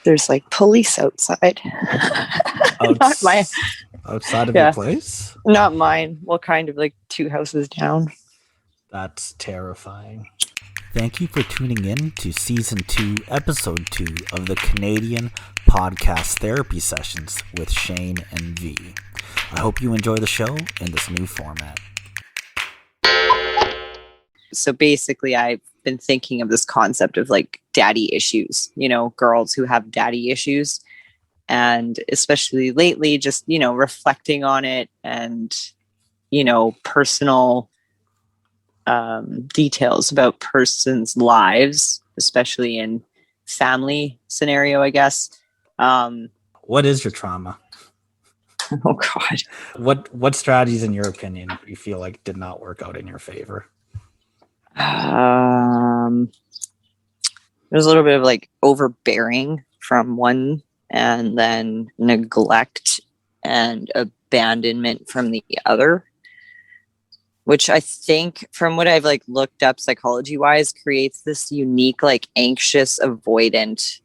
There's like police outside. Not mine. Outside of your place? Not mine. Well, kind of like 2 houses down. That's terrifying. Thank you for tuning in to Season 2, Episode 2 of the Canadian Podcast Therapy Sessions with Shane and V. I hope you enjoy the show in this new format. So basically, I've been thinking of this concept of like daddy issues, girls who have daddy issues. And especially lately, just, reflecting on it and, personal details about persons' lives, especially in family scenario, I guess. What is your trauma? Oh, God. What strategies, in your opinion, you feel like did not work out in your favor? There's a little bit of like overbearing from one, and then neglect and abandonment from the other, which I think, from what I've like looked up psychology wise, creates this unique, like anxious avoidant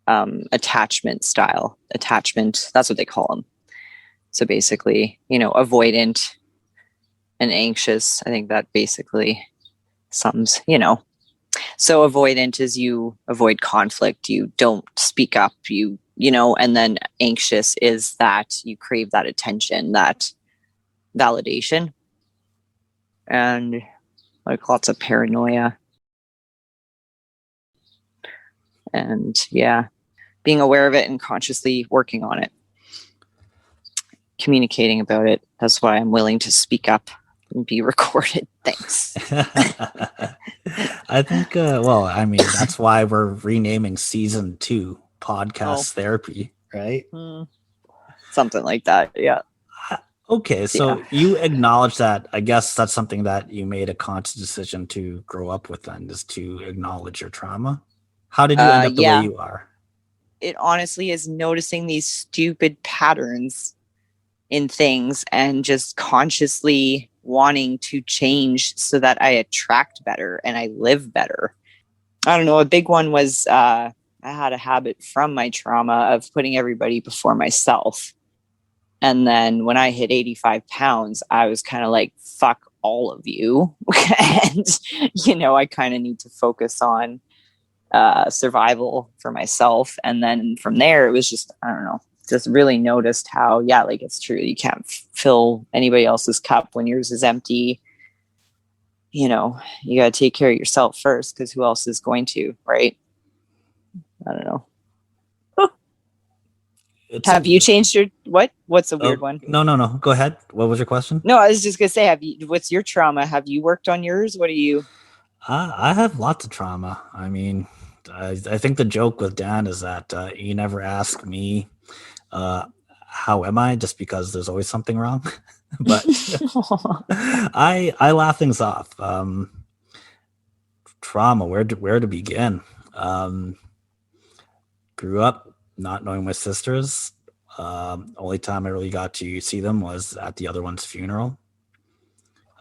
attachment. That's what they call them. So basically, avoidant and anxious, I think that basically sums, so avoidant is you avoid conflict, you don't speak up, and then anxious is that you crave that attention, that validation, and like lots of paranoia. And being aware of it and consciously working on it, communicating about it. That's why I'm willing to speak up and be recorded. Thanks. I think, that's why we're renaming Season 2 Podcast Therapy, right? Something like that, yeah. Okay, so you acknowledge that. I guess that's something that you made a conscious decision to grow up with, then, is to acknowledge your trauma. How did you end up the way you are? It honestly is noticing these stupid patterns in things and just consciously wanting to change so that I attract better and I live better. I don't know. A big one was I had a habit from my trauma of putting everybody before myself. And then when I hit 85 pounds, I was kind of like, fuck all of you. And, I kind of need to focus on survival for myself. And then from there, it was just, I don't know, just really noticed how, it's true. You can't fill anybody else's cup when yours is empty. You got to take care of yourself first, because who else is going to, right? I don't know. Have you changed your, what's a weird one? No. Go ahead. What was your question? No, I was just going to say, what's your trauma? Have you worked on yours? What are you? I have lots of trauma. I mean, I think the joke with Dan is that you never ask me, how am I? Just because there's always something wrong. But I laugh things off. Trauma, where to begin? Grew up not knowing my sisters. Only time I really got to see them was at the other one's funeral.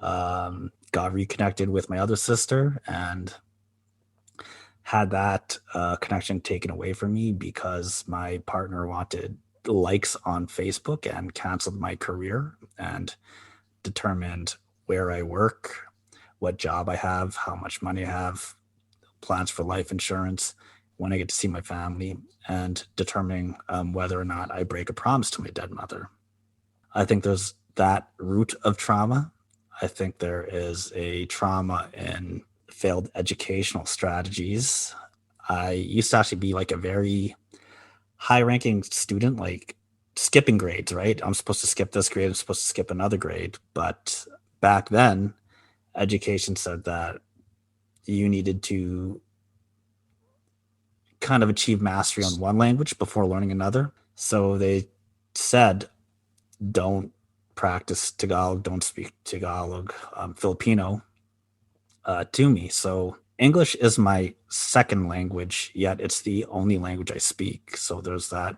Got reconnected with my other sister and had that connection taken away from me because my partner wanted likes on Facebook and canceled my career and determined where I work, what job I have, how much money I have, plans for life insurance, when I get to see my family, and determining whether or not I break a promise to my dead mother. I think there's that root of trauma. I think there is a trauma in failed educational strategies. I used to actually be like a very high-ranking student, like skipping grades, right? I'm supposed to skip this grade, I'm supposed to skip another grade. But back then, education said that you needed to kind of achieve mastery on one language before learning another. So they said, don't practice Tagalog, don't speak Tagalog, Filipino to me. So English is my second language, yet it's the only language I speak. So there's that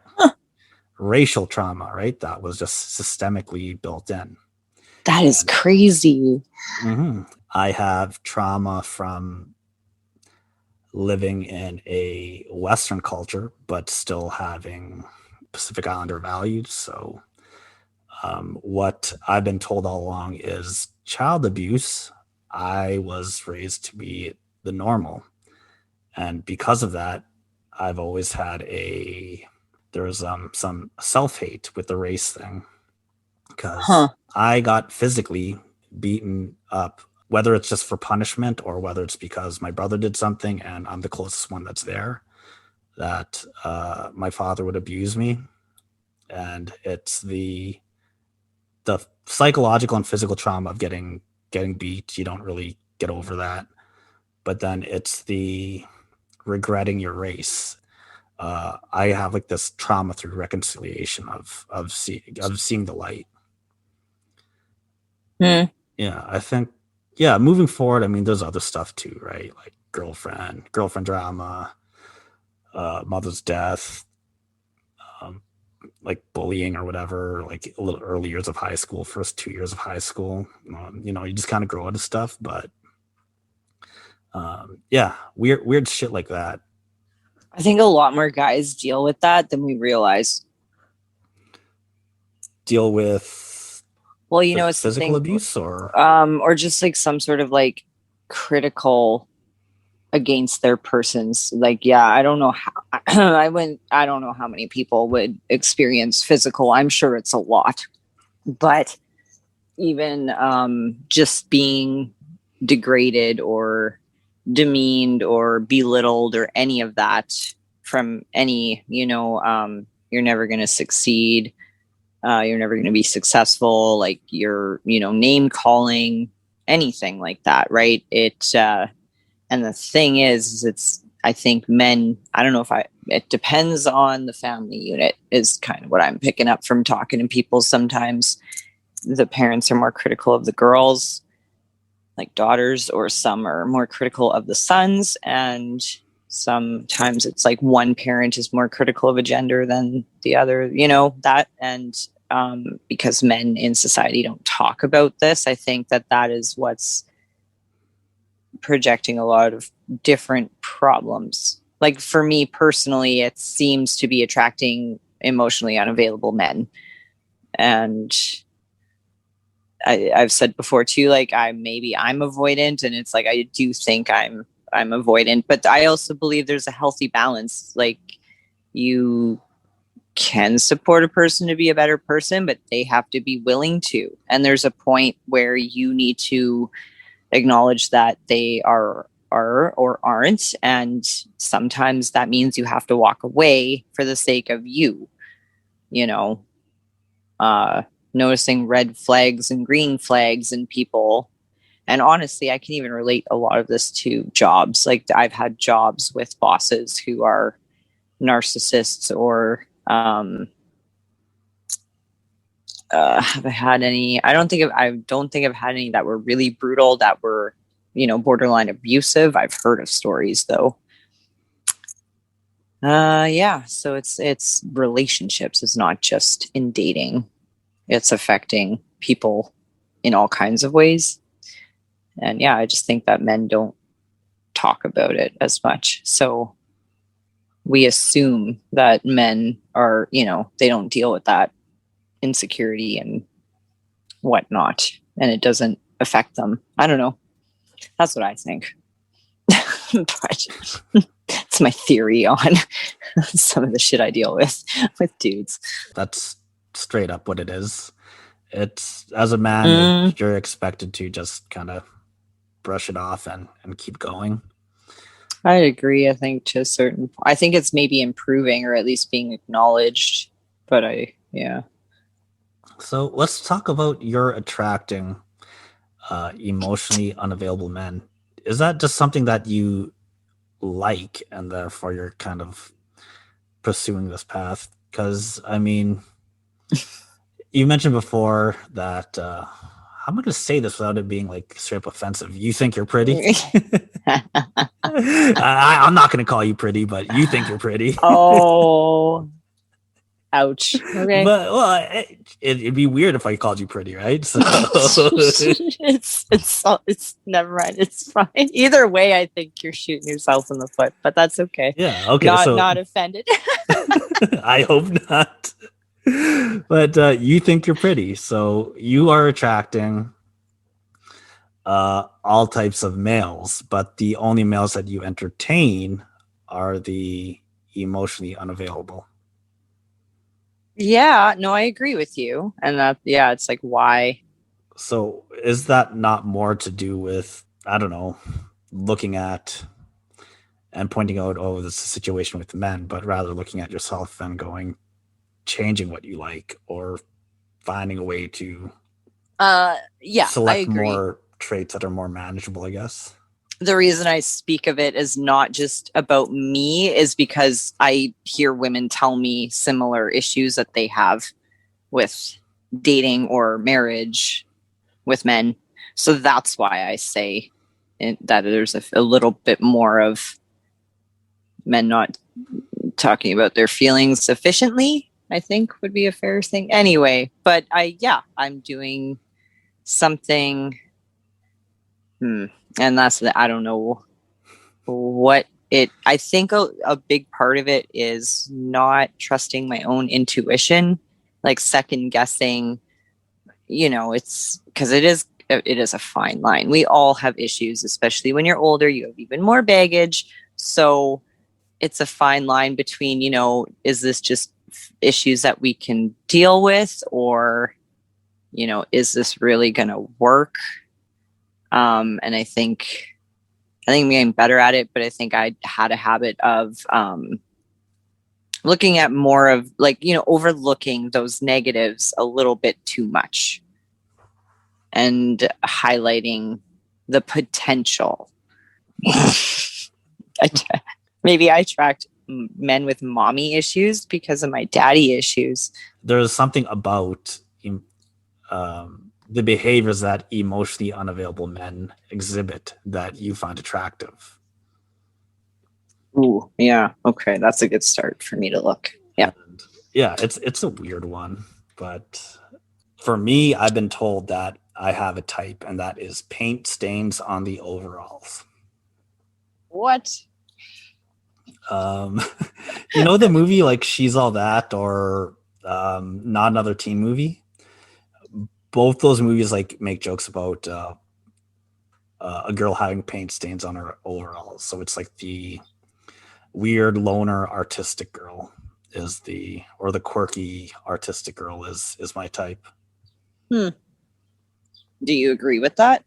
racial trauma, right? That was just systemically built in. That is crazy. I have trauma from living in a Western culture, but still having Pacific Islander values. So, what I've been told all along is child abuse. I was raised to be the normal. And because of that, I've always had there's some self-hate with the race thing, because Huh. I got physically beaten up, whether it's just for punishment or whether it's because my brother did something and I'm the closest one that's there, that my father would abuse me. And it's the psychological and physical trauma of getting beat. You don't really get over that. But then it's the regretting your race. I have like this trauma through reconciliation of seeing the light. Hmm. Yeah, I think, yeah, moving forward, I mean, there's other stuff too, right? Like girlfriend drama, mother's death, um, like bullying or whatever, like a little early years of high school, first 2 years of high school. You just kind of grow out of stuff, but yeah, weird shit like that. I think a lot more guys deal with that than we realize. Deal with Well, the it's the physical thing, abuse or or just like some sort of like critical against their persons. Like, yeah, I don't know how I don't know how many people would experience physical. I'm sure it's a lot, but even just being degraded or demeaned or belittled or any of that from any, you're never going to succeed. You're never going to be successful. Like you're, name calling, anything like that. Right. And the thing is I think men, I don't know it depends on the family unit is kind of what I'm picking up from talking to people. Sometimes the parents are more critical of the girls, like daughters, or some are more critical of the sons. And sometimes it's like one parent is more critical of a gender than the other, that. And because men in society don't talk about this, I think that is what's projecting a lot of different problems. Like for me personally, it seems to be attracting emotionally unavailable men. And I've said before too, like I'm avoidant, and it's like I do think I'm avoidant, but I also believe there's a healthy balance. Like you can support a person to be a better person, but they have to be willing to. And there's a point where you need to acknowledge that they are or aren't, and sometimes that means you have to walk away for the sake of you. Noticing red flags and green flags in people. And honestly, I can even relate a lot of this to jobs. Like I've had jobs with bosses who are narcissists, or have I had any? I don't think I've had any that were really brutal, that were, borderline abusive. I've heard of stories though. Yeah. So it's relationships. It's not just in dating. It's affecting people in all kinds of ways. And yeah, I just think that men don't talk about it as much. So we assume that men are, they don't deal with that insecurity and whatnot, and it doesn't affect them. I don't know. That's what I think. But it's my theory on some of the shit I deal with dudes. That's straight up what it is. It's, as a man, you're expected to just kind of brush it off and keep going. I agree. I think I think it's maybe improving or at least being acknowledged. But yeah. So let's talk about your attracting emotionally unavailable men. Is that just something that you like and therefore you're kind of pursuing this path? Because, I mean, you mentioned before that, I'm going to say this without it being like straight up offensive. You think you're pretty? I'm not going to call you pretty, but you think you're pretty. Oh, Ouch. Okay. But well, it'd be weird if I called you pretty, right? So It's never mind. It's fine. Either way, I think you're shooting yourself in the foot, but that's okay. yeah, okay. Not offended. I hope not. But you think you're pretty, so you are attracting all types of males, but the only males that you entertain are the emotionally unavailable. Yeah, no, I agree with you. And that, yeah, it's like, why? So is that not more to do with, I don't know, looking at and pointing out, oh, this is a situation with men, but rather looking at yourself and going, changing what you like or finding a way to Yeah, I select agree. more traits that are more manageable, I guess. The reason I speak of it is not just about me is because I hear women tell me similar issues that they have with dating or marriage with men. So that's why I say that there's a little bit more of men not talking about their feelings sufficiently, I think would be a fair thing. Anyway, but I'm doing something. And that's I don't know what it, I think a big part of it is not trusting my own intuition, like second guessing, it's because it is a fine line. We all have issues, especially when you're older, you have even more baggage. So it's a fine line between, is this just issues that we can deal with, or, is this really going to work? And I think I'm getting better at it, but I think I had a habit of looking at more of overlooking those negatives a little bit too much and highlighting the potential. Maybe I attract men with mommy issues because of my daddy issues. There's something about the behaviors that emotionally unavailable men exhibit that you find attractive. Ooh, yeah. Okay, that's a good start for me to look. Yeah. And yeah, it's a weird one, but for me, I've been told that I have a type, and that is paint stains on the overalls. What? The movie like She's All That or Not Another Teen Movie? Both those movies like make jokes about a girl having paint stains on her overalls. So it's like the weird loner artistic girl or the quirky artistic girl is my type. Do you agree with that?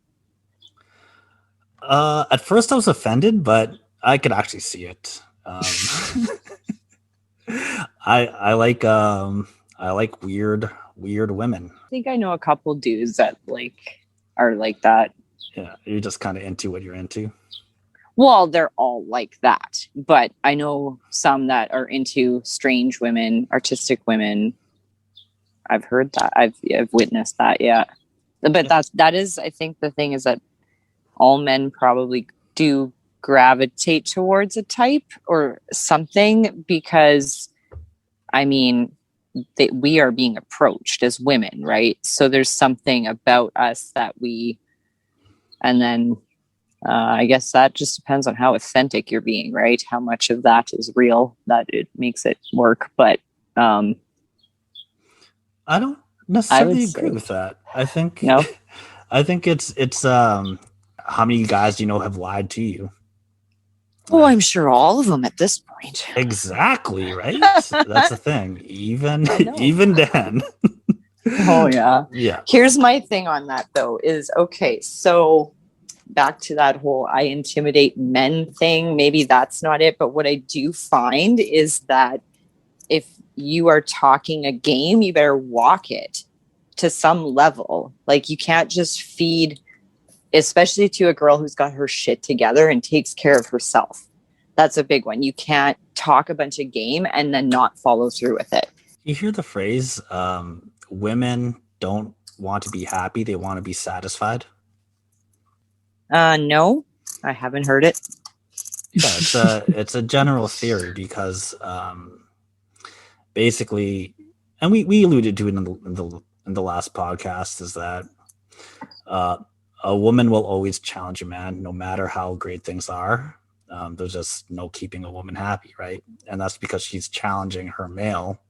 At first I was offended, but I could actually see it. I like weird women. I think I know a couple dudes that are like that. Yeah, you're just kind of into what you're into. Well, they're all like that, but I know some that are into strange women, artistic women. I've heard that. I've witnessed that. Yeah, but that is. I think the thing is that all men probably do gravitate towards a type or something because, I mean, we are being approached as women, right? So there's something about us that and then I guess that just depends on how authentic you're being, right? How much of that is real that it makes it work. But I necessarily agree with that. I think no. I think it's how many guys have lied to you? Oh, I'm sure all of them at this point. Exactly, right? That's the thing. Even then. Oh yeah. Yeah. Here's my thing on that though is okay, so back to that whole I intimidate men thing, maybe that's not it, but what I do find is that if you are talking a game, you better walk it to some level. Like you can't just feed, especially to a girl who's got her shit together and takes care of herself. That's a big one. You can't talk a bunch of game and then not follow through with it. You hear the phrase, women don't want to be happy, they want to be satisfied? No, I haven't heard it. Yeah, it's a general theory because basically, and we alluded to it in the last podcast, is that a woman will always challenge a man, no matter how great things are. There's just no keeping a woman happy, right? And that's because she's challenging her male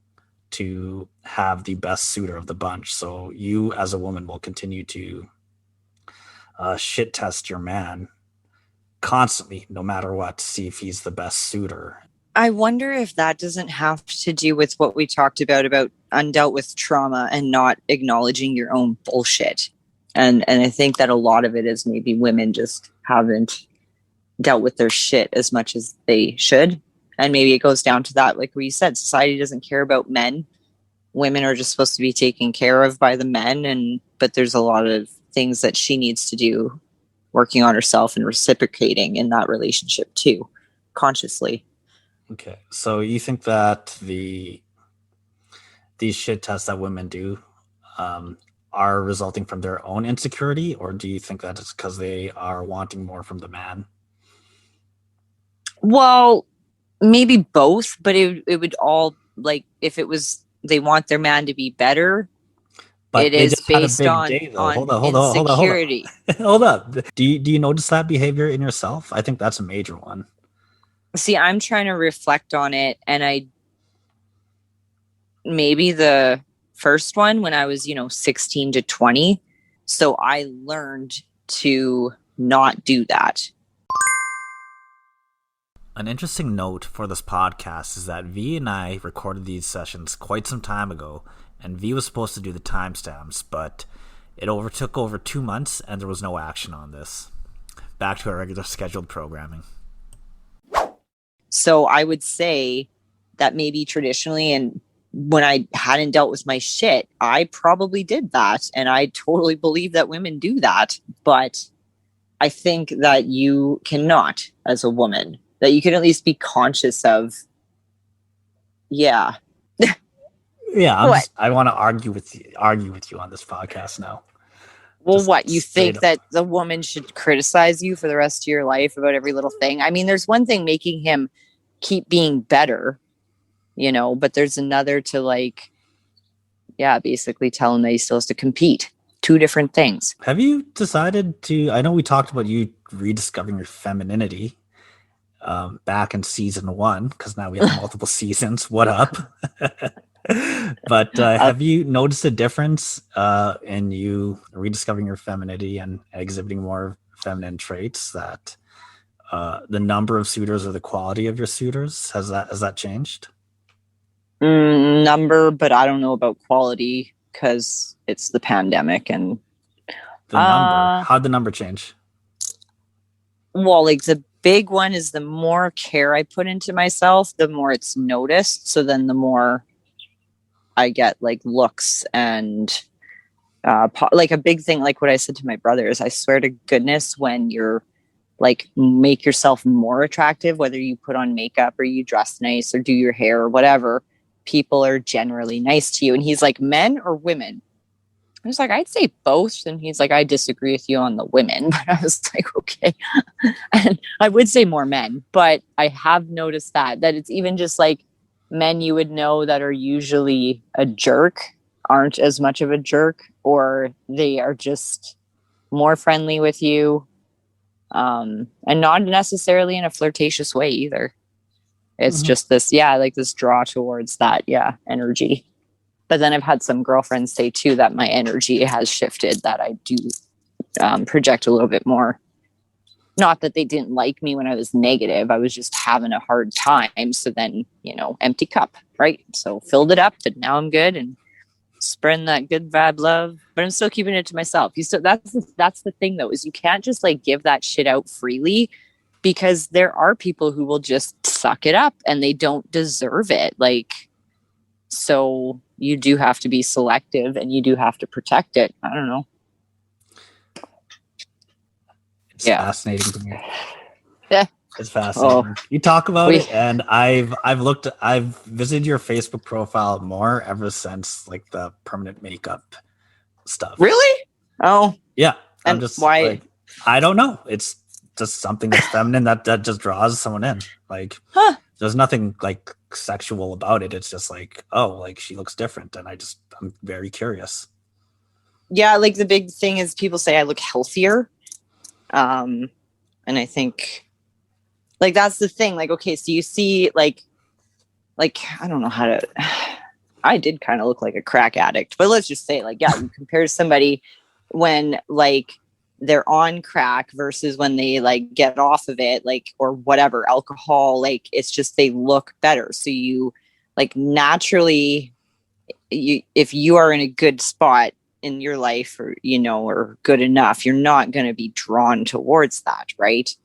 to have the best suitor of the bunch. So you, as a woman, will continue to shit test your man constantly, no matter what, to see if he's the best suitor. I wonder if that doesn't have to do with what we talked about undealt with trauma and not acknowledging your own bullshit. And I think that a lot of it is maybe women just haven't dealt with their shit as much as they should. And maybe it goes down to that, like what you said, society doesn't care about men. Women are just supposed to be taken care of by the men, but there's a lot of things that she needs to do, working on herself and reciprocating in that relationship too, consciously. Okay, so you think that these shit tests that women do are resulting from their own insecurity, or do you think that it's because they are wanting more from the man? Well, maybe both, but it would all, like, if it was they want their man to be better, But it they is just had a based big on day, though. Hold on. insecurity. Hold up. Do you notice that behavior in yourself? I think that's a major one. See, I'm trying to reflect on it, and maybe the first one when I was, 16 to 20. So I learned to not do that. An interesting note for this podcast is that V and I recorded these sessions quite some time ago, and V was supposed to do the timestamps, but it took over 2 months, and there was no action on this. Back to our regular scheduled programming. So I would say that maybe traditionally, and when I hadn't dealt with my shit, I probably did that. And I totally believe that women do that. But I think that you cannot, as a woman, that you can at least be conscious of. Yeah. Yeah, I want to argue with you on this podcast now. Well, what, you think that the woman should criticize you for the rest of your life about every little thing? I mean, there's one thing making him keep being better, but there's another to basically tell him that he still has to compete. Two different things. Have you decided to, I know we talked about you rediscovering your femininity back in season 1, because now we have multiple seasons. What up? But have you noticed a difference in you rediscovering your femininity and exhibiting more feminine traits, that the number of suitors or the quality of your suitors, has that changed? Number, but I don't know about quality because it's the pandemic. And the number, how'd the number change? Well, the big one is the more care I put into myself, the more it's noticed. So then the more I get looks and a big thing, like what I said to my brother, is I swear to goodness, when you're make yourself more attractive, whether you put on makeup or you dress nice or do your hair or whatever, people are generally nice to you. And he's like, men or women? I was like, I'd say both. And he's like, I disagree with you on the women. But I was like, okay. And I would say more men, but I have noticed that it's even just men you would know that are usually a jerk aren't as much of a jerk, or they are just more friendly with you. And not necessarily in a flirtatious way either. It's just this, this draw towards that, energy. But then I've had some girlfriends say too that my energy has shifted, that I do project a little bit more. Not that they didn't like me when I was negative. I was just having a hard time. So then, empty cup, right? So filled it up, and now I'm good and spreading that good vibe love. But I'm still keeping it to myself. That's the thing though, is you can't just give that shit out freely, because there are people who will just suck it up and they don't deserve it. So you do have to be selective and you do have to protect it. I don't know. It's fascinating to me. Yeah. It's fascinating. You talk about it, and I've visited your Facebook profile more ever since the permanent makeup stuff. Really? Oh. Yeah. And I'm just why? I don't know. It's just something that's feminine that just draws someone in. There's nothing like sexual about it. It's just like, oh, like she looks different, and I'm very curious. Yeah, like the big thing is people say I look healthier. And I think like that's the thing. Like, okay, so you see like I don't know how to I did kind of look like a crack addict, but let's just say like, yeah, you compare somebody when like they're on crack versus when they like get off of it, like, or whatever, alcohol, like it's just they look better. So you like naturally, if you are in a good spot in your life, or or good enough, you're not going to be drawn towards that, right?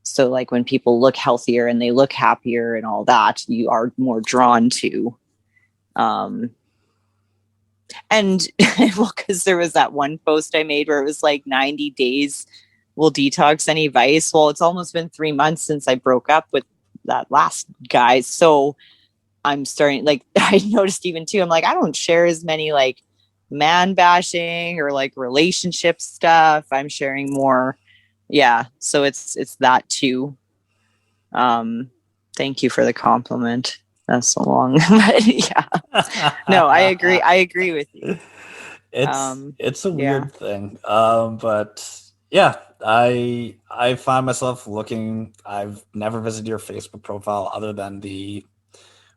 So like when people look healthier and they look happier and all that, you are more drawn to. And well, because there was that one post I made where it was like 90 days will detox any vice. Well, it's almost been 3 months since I broke up with that last guy. So I'm starting, like, I noticed even too, I'm like, I don't share as many like man bashing or like relationship stuff. I'm sharing more. Yeah. So it's that too. Thank you for the compliment. That's so long. But yeah. No, I agree. I agree with you. It's a weird thing. But yeah, I find myself looking. I've never visited your Facebook profile other than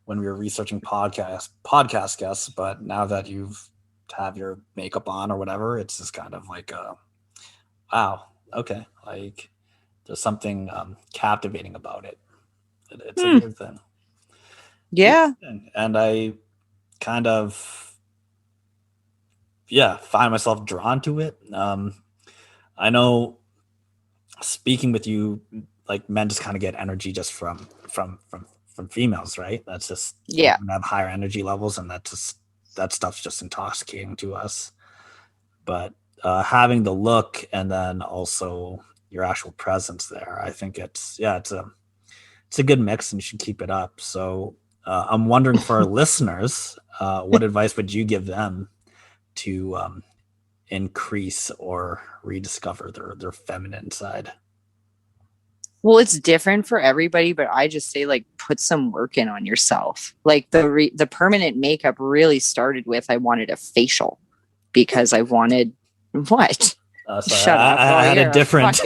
when we were researching podcast guests. But now that you've have your makeup on or whatever, it's just kind of like, wow, okay, like there's something captivating about it. It's a weird thing. Yeah. And I kind of find myself drawn to it. I know speaking with you, like men just kind of get energy just from females, right? That's just have higher energy levels, and that stuff's just intoxicating to us. But having the look and then also your actual presence there, I think it's a good mix, and you should keep it up. So I'm wondering for our listeners, what advice would you give them to increase or rediscover their feminine side? Well, it's different for everybody, but I just say like put some work in on yourself. Like the permanent makeup really started with I wanted a facial because I wanted what? Shut up! I had a different.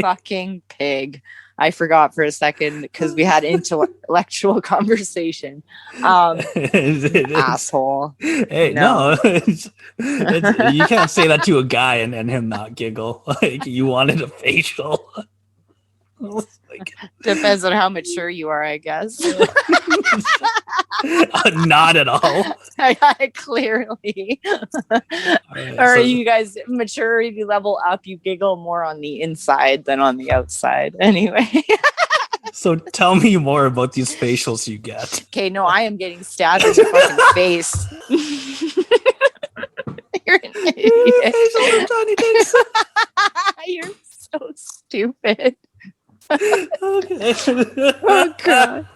Fucking pig. I forgot for a second because we had intellectual conversation. Asshole. Hey, no. You can't say that to a guy and him not giggle. Like you wanted a facial. Depends on how mature you are, I guess. Not at all. Clearly. Or you guys maturity level up, you giggle more on the inside than on the outside. Anyway. So tell me more about these facials you get. Okay, no, I am getting stabbed in the fucking face. You're an idiot. You're so stupid. Okay. Oh god.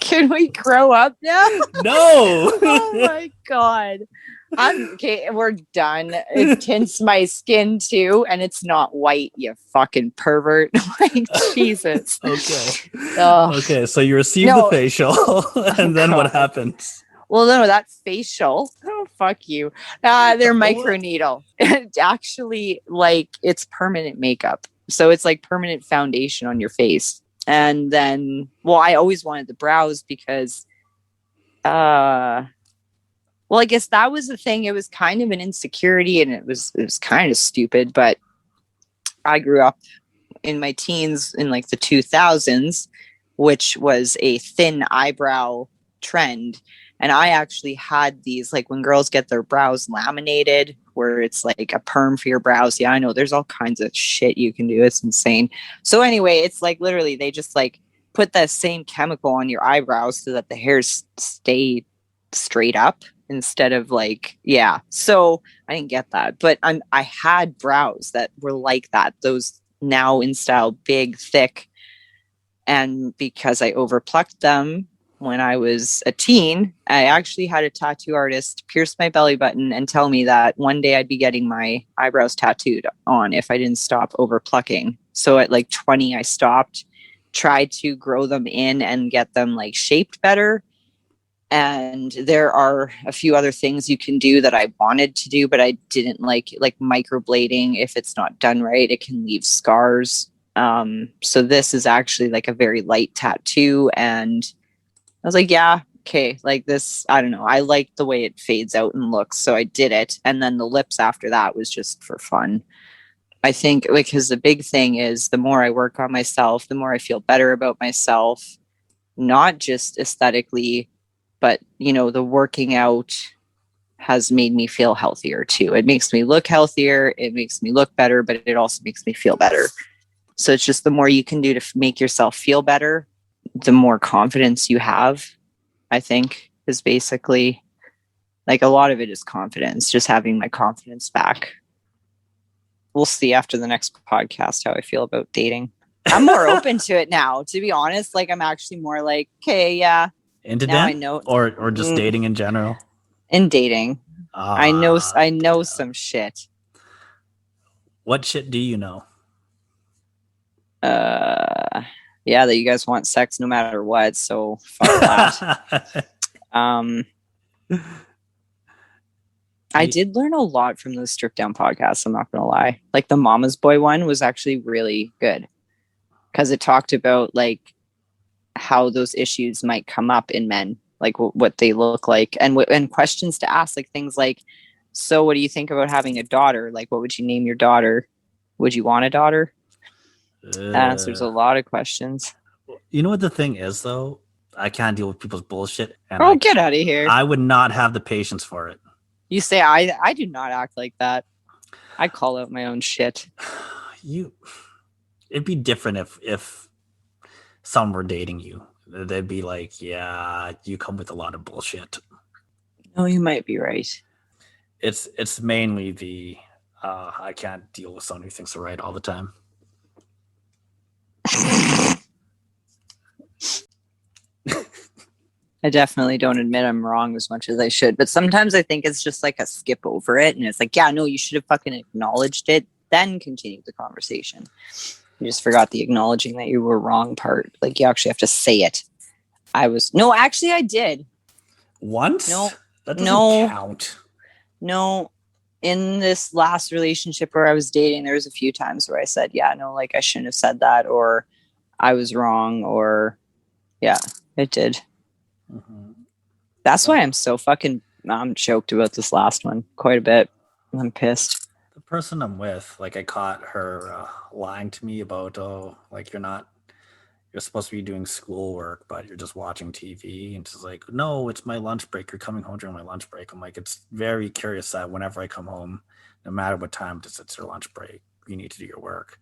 Can we grow up now? No. Oh my god. Okay, we're done. It tints my skin too, and it's not white, you fucking pervert. Like Jesus. Okay. Okay, so you receive the facial, and then what happens? Well, no, that facial. Oh, fuck you. They're microneedle. Actually, like it's permanent makeup. So it's like permanent foundation on your face. And then, well, I always wanted the brows because, well, I guess that was the thing. It was kind of an insecurity, and it was kind of stupid, but I grew up in my teens in like the 2000s, which was a thin eyebrow trend. And I actually had these, like when girls get their brows laminated, where it's like a perm for your brows. Yeah, I know there's all kinds of shit you can do. It's insane. So anyway, it's like literally they just like put that same chemical on your eyebrows so that the hairs stay straight up instead of like, yeah. So I didn't get that, but I had brows that were like that. Those now in style, big, thick. And because I overplucked them when I was a teen, I actually had a tattoo artist pierce my belly button and tell me that one day I'd be getting my eyebrows tattooed on if I didn't stop overplucking. So at like 20, I stopped. try to grow them in and get them like shaped better. And there are a few other things you can do that I wanted to do, but I didn't like microblading. If it's not done right, it can leave scars. So this is actually like a very light tattoo. And I was like, yeah, okay, like this, I don't know. I like the way it fades out and looks. So I did it. And then the lips after that was just for fun. I think because the big thing is the more I work on myself, the more I feel better about myself, not just aesthetically, but the working out has made me feel healthier too. It makes me look healthier, it makes me look better, but it also makes me feel better. So it's just the more you can do to make yourself feel better, the more confidence you have, I think, is basically like a lot of it is confidence, just having my confidence back. We'll see after the next podcast how I feel about dating. I'm more open to it now, to be honest. Like I'm actually more like, okay, yeah. Into now that? I know, or just dating in general? In dating. I know some shit. What shit do you know? Yeah, that you guys want sex no matter what, so fuck that. I did learn a lot from those stripped down podcasts, I'm not gonna lie. Like the Mama's Boy one was actually really good because it talked about like how those issues might come up in men, like what they look like, and questions to ask, like things like, so what do you think about having a daughter? Like, what would you name your daughter? Would you want a daughter? Answers a lot of questions. You know what the thing is, though? I can't deal with people's bullshit. And get out of here. I would not have the patience for it. You say I do not act like that. I call out my own shit. It'd be different if someone were dating you. They'd be like, yeah, you come with a lot of bullshit. No, you might be right. It's mainly the I can't deal with someone who thinks they're right all the time. I definitely don't admit I'm wrong as much as I should, but sometimes I think it's just like a skip over it, and it's like, yeah, no, you should have fucking acknowledged it, then continued the conversation. You just forgot the acknowledging that you were wrong part. Like you actually have to say it. Actually I did. Once? No. That doesn't count. No. In this last relationship where I was dating, there was a few times where I said, yeah, no, like I shouldn't have said that, or I was wrong, or yeah, it did. Mm-hmm. That's why I'm so fucking choked about this last one quite a bit. I'm pissed. The person I'm with, like I caught her lying to me about, like you're supposed to be doing schoolwork, but you're just watching TV. And she's like, no, it's my lunch break. You're coming home during my lunch break. I'm like, it's very curious that whenever I come home, no matter what time it's your lunch break, you need to do your work.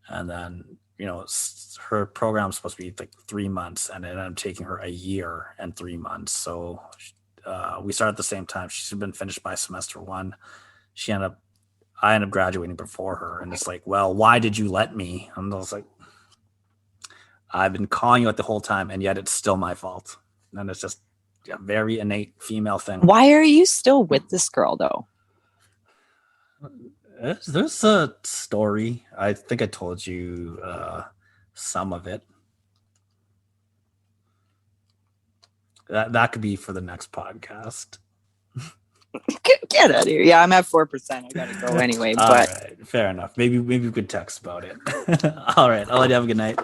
And then, her program's supposed to be like 3 months, and it ended up taking her a year and 3 months. So we started at the same time. She's been finished by semester 1. I ended up graduating before her. And it's like, well, why did you let me? And I was like, I've been calling you out the whole time, and yet it's still my fault. And it's just a very innate female thing. Why are you still with this girl, though? There's a story. I think I told you some of it. That could be for the next podcast. Get out of here. Yeah, I'm at 4%. I gotta go anyway. But all right, fair enough. Maybe we could text about it. All right, I'll let you have a good night.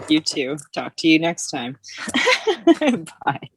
You too. Talk to you next time. Bye.